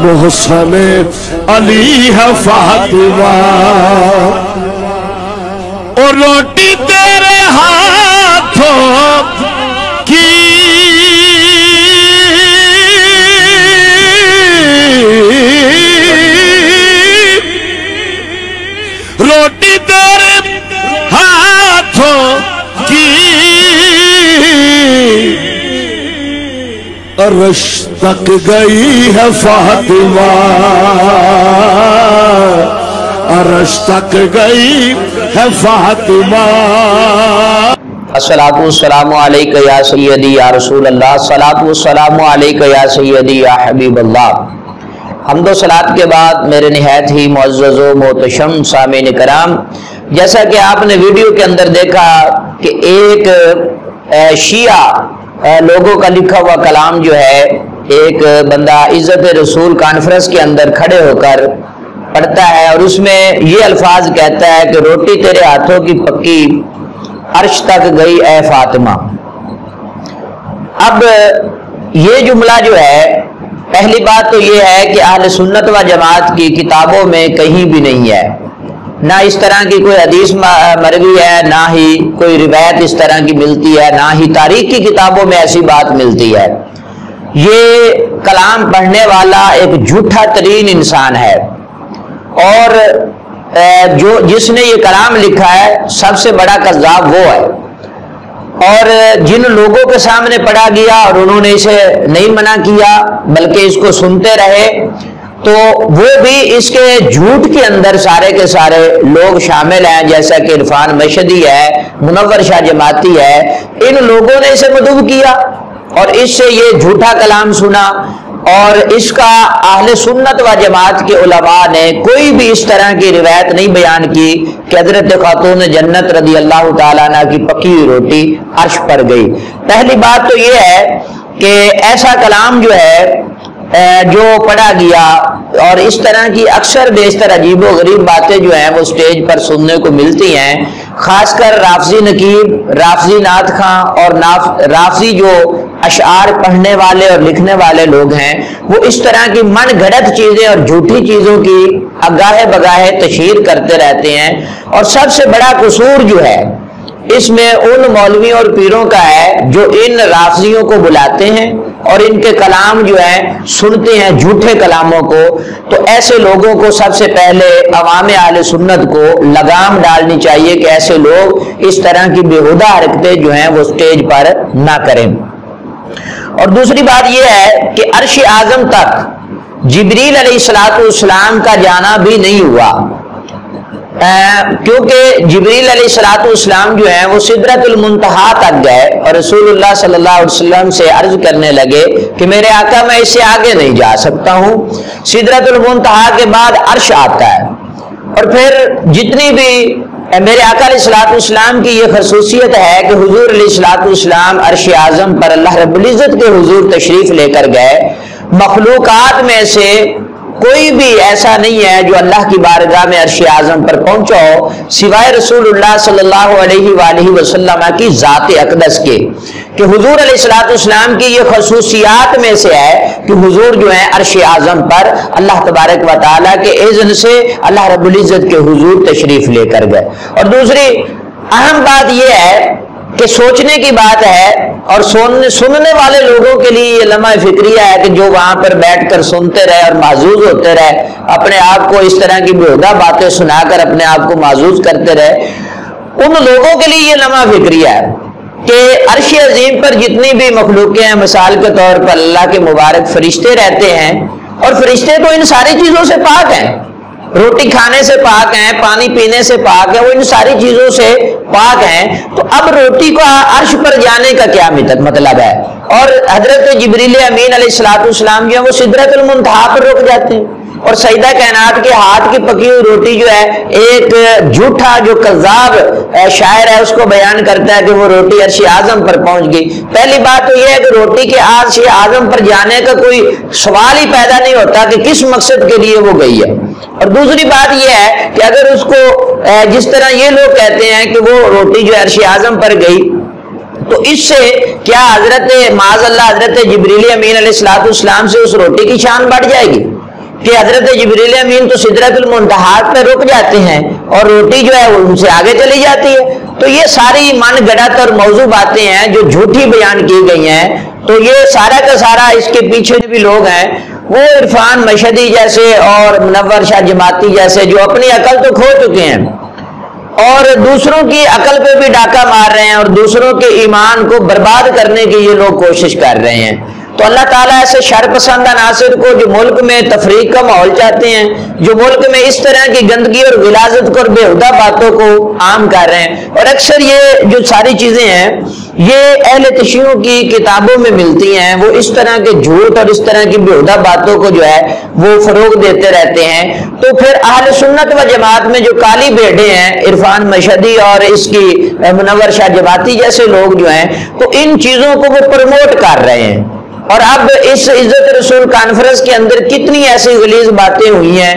محسن علی ہے فاطمہ، اور روٹی تیرے ہاتھوں کی روٹی تیرے ہاتھوں کی عرش تک گئی ہے فاطمہ، عرش تک گئی ہے فاطمہ۔ الصلاۃ والسلام علیکہ یا سیدی یا رسول اللہ، الصلاۃ والسلام علیکہ یا سیدی یا حبیب اللہ۔ حمد و صلات کے بعد میرے نہایت ہی معزز و محتشم سامعین کرام، جیسا کہ آپ نے ویڈیو کے اندر دیکھا کہ ایک شیعہ لوگوں کا لکھا ہوا کلام جو ہے ایک بندہ عزت رسول کانفرنس کے اندر کھڑے ہو کر پڑھتا ہے، اور اس میں یہ الفاظ کہتا ہے کہ روٹی تیرے ہاتھوں کی پکی، عرش تک گئی اے فاطمہ۔ اب یہ جملہ جو ہے، پہلی بات تو یہ ہے کہ اہل سنت و جماعت کی کتابوں میں کہیں بھی نہیں ہے، نہ اس طرح کی کوئی حدیث مروی ہے، نہ ہی کوئی روایت اس طرح کی ملتی ہے، نہ ہی تاریخ کی کتابوں میں ایسی بات ملتی ہے۔ یہ کلام پڑھنے والا ایک جھوٹا ترین انسان ہے، اور جس نے یہ کلام لکھا ہے سب سے بڑا کذاب وہ ہے، اور جن لوگوں کے سامنے پڑھا گیا اور انہوں نے اسے نہیں منع کیا بلکہ اس کو سنتے رہے، تو وہ بھی اس کے جھوٹ کے اندر سارے کے سارے لوگ شامل ہیں، جیسا کہ عرفان مشہدی ہے، منور شاہ جماعتی ہے۔ ان لوگوں نے اسے مدعو کیا اور اس سے یہ جھوٹا کلام سنا، اور اس کا اہل سنت و جماعت کے علماء نے کوئی بھی اس طرح کی روایت نہیں بیان کی کہ حضرت خاتون جنت رضی اللہ تعالیٰ عنہ کی پکی ہوئی روٹی عرش پر گئی۔ پہلی بات تو یہ ہے کہ ایسا کلام جو ہے جو پڑھا گیا، اور اس طرح کی اکثر بیشتر عجیب و غریب باتیں جو ہیں وہ سٹیج پر سننے کو ملتی ہیں، خاص کر رافضی نقیب، رافضی نعت خواں اور رافضی جو اشعار پڑھنے والے اور لکھنے والے لوگ ہیں، وہ اس طرح کی من گھڑت چیزیں اور جھوٹی چیزوں کی اگاہے بگاہے تشہیر کرتے رہتے ہیں۔ اور سب سے بڑا قصور جو ہے اس میں ان مولویوں اور پیروں کا ہے جو ان رافضیوں کو بلاتے ہیں اور ان کے کلام جو ہیں سنتے ہیں، جھوٹے کلاموں کو۔ تو ایسے لوگوں کو سب سے پہلے عوام اہل سنت کو لگام ڈالنی چاہیے کہ ایسے لوگ اس طرح کی بےہودہ حرکتیں جو ہیں وہ سٹیج پر نہ کریں۔ اور دوسری بات یہ ہے کہ عرش اعظم تک جبریل علیہ السلام کا جانا بھی نہیں ہوا، کیونکہ جبریل علیہ السلام جو ہیں وہ سدرۃ المنتہا تک گئے اور رسول اللہ صلی اللہ علیہ وسلم سے عرض کرنے لگے کہ میرے آقا میں اس سے آگے نہیں جا سکتا ہوں۔ سدرۃ المنتہا کے بعد عرش آتا ہے، اور پھر جتنی بھی میرے آقا علیہ السلام کی یہ خصوصیت ہے کہ حضور علیہ السلام عرش اعظم پر اللہ رب العزت کے حضور تشریف لے کر گئے۔ مخلوقات میں سے کوئی بھی ایسا نہیں ہے جو اللہ کی بارگاہ میں عرش اعظم پر پہنچا ہو سوائے رسول اللہ صلی اللہ علیہ وآلہ وسلم کی ذات اقدس کے، کہ حضور علیہ السلام کی یہ خصوصیات میں سے ہے کہ حضور جو ہیں عرش اعظم پر اللہ تبارک و تعالیٰ کے اذن سے اللہ رب العزت کے حضور تشریف لے کر گئے۔ اور دوسری اہم بات یہ ہے کہ سوچنے کی بات ہے، اور سننے والے لوگوں کے لیے یہ لمحہ فکریہ ہے کہ جو وہاں پر بیٹھ کر سنتے رہے اور معزوز ہوتے رہے، اپنے آپ کو اس طرح کی بےہودہ باتیں سنا کر اپنے آپ کو معزوز کرتے رہے، ان لوگوں کے لیے یہ لمحہ فکریہ ہے کہ عرش عظیم پر جتنی بھی مخلوقیں ہیں، مثال کے طور پر اللہ کے مبارک فرشتے رہتے ہیں، اور فرشتے تو ان ساری چیزوں سے پاک ہیں، روٹی کھانے سے پاک ہیں، پانی پینے سے پاک ہیں، وہ ان ساری چیزوں سے پاک ہیں۔ تو اب روٹی کو عرش پر جانے کا کیا مطلب ہے؟ اور حضرت جبریل امین علیہ السلام جو ہے وہ سدرۃ المنتہا پر رک جاتے ہیں، اور سیدہ کائنات کے ہاتھ کی پکی ہوئی روٹی جو ہے ایک جھوٹا جو کذاب شاعر ہے اس کو بیان کرتا ہے کہ وہ روٹی عرش اعظم پر پہنچ گئی۔ پہلی بات تو یہ ہے کہ روٹی کے عرش اعظم پر جانے کا کوئی سوال ہی پیدا نہیں ہوتا کہ کس مقصد کے لیے وہ گئی ہے۔ اور دوسری بات یہ ہے کہ اگر اس کو جس طرح یہ لوگ کہتے ہیں کہ وہ روٹی جو عرش اعظم پر گئی، تو اس سے کیا حضرت معاذ اللہ حضرت جبریل امین علیہ السلام سے اس روٹی کی شان بڑھ جائے گی؟ کہ حضرت جبریل امین تو سدرۃ المنتہا پہ رک جاتے ہیں اور روٹی جو ہے وہ ان سے آگے چلی جاتی ہے. تو یہ ساری من گڑت اور موضوع باتیں ہیں جو جھوٹی بیان کی گئی ہیں. تو یہ سارا کا سارا اس کے پیچھے بھی لوگ ہیں وہ عرفان مشہدی جیسے اور منور شاہ جماعتی جیسے جو اپنی عقل تو کھو چکے ہیں اور دوسروں کی عقل پہ بھی ڈاکہ مار رہے ہیں اور دوسروں کے ایمان کو برباد کرنے کی یہ لوگ کوشش کر رہے ہیں. تو اللہ تعالیٰ ایسے شر پسند عناصر کو جو ملک میں تفریق کا ماحول چاہتے ہیں, جو ملک میں اس طرح کی گندگی اور غلاظت کو اور بےہودہ باتوں کو عام کر رہے ہیں, اور اکثر یہ جو ساری چیزیں ہیں یہ اہل تشیعوں کی کتابوں میں ملتی ہیں, وہ اس طرح کے جھوٹ اور اس طرح کی بےہودہ باتوں کو جو ہے وہ فروغ دیتے رہتے ہیں. تو پھر اہل سنت و جماعت میں جو کالی بھیڑیں ہیں عرفان مشہدی اور اس کی منور شاہ جماعتی جیسے لوگ جو ہیں, تو ان چیزوں کو وہ پروموٹ کر رہے ہیں. اور اب اس عزت رسول کانفرنس کے اندر کتنی ایسی غلیظ باتیں ہوئی ہیں,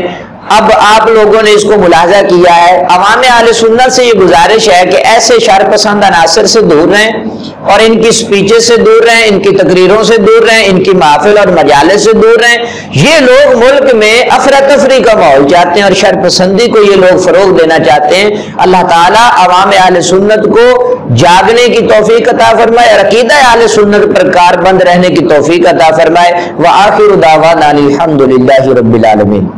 اب آپ لوگوں نے اس کو ملاحظہ کیا ہے. عوام اہل سنت سے یہ گزارش ہے کہ ایسے شر پسند عناصر سے دور رہیں اور ان کی سپیچز سے دور رہیں, ان کی تقریروں سے دور رہیں, ان کی محافل اور مجالس سے دور رہیں. یہ لوگ ملک میں افراتفری کا ماحول چاہتے ہیں اور شر پسندی کو یہ لوگ فروغ دینا چاہتے ہیں. اللہ تعالیٰ عوام اہل سنت کو جاگنے کی توفیق عطا فرمائے اور عقیدہ اہل سنت پر کاربند رہنے کی توفیق عطا فرمائے. وآخر دعوانا الحمدللہ رب العالمین.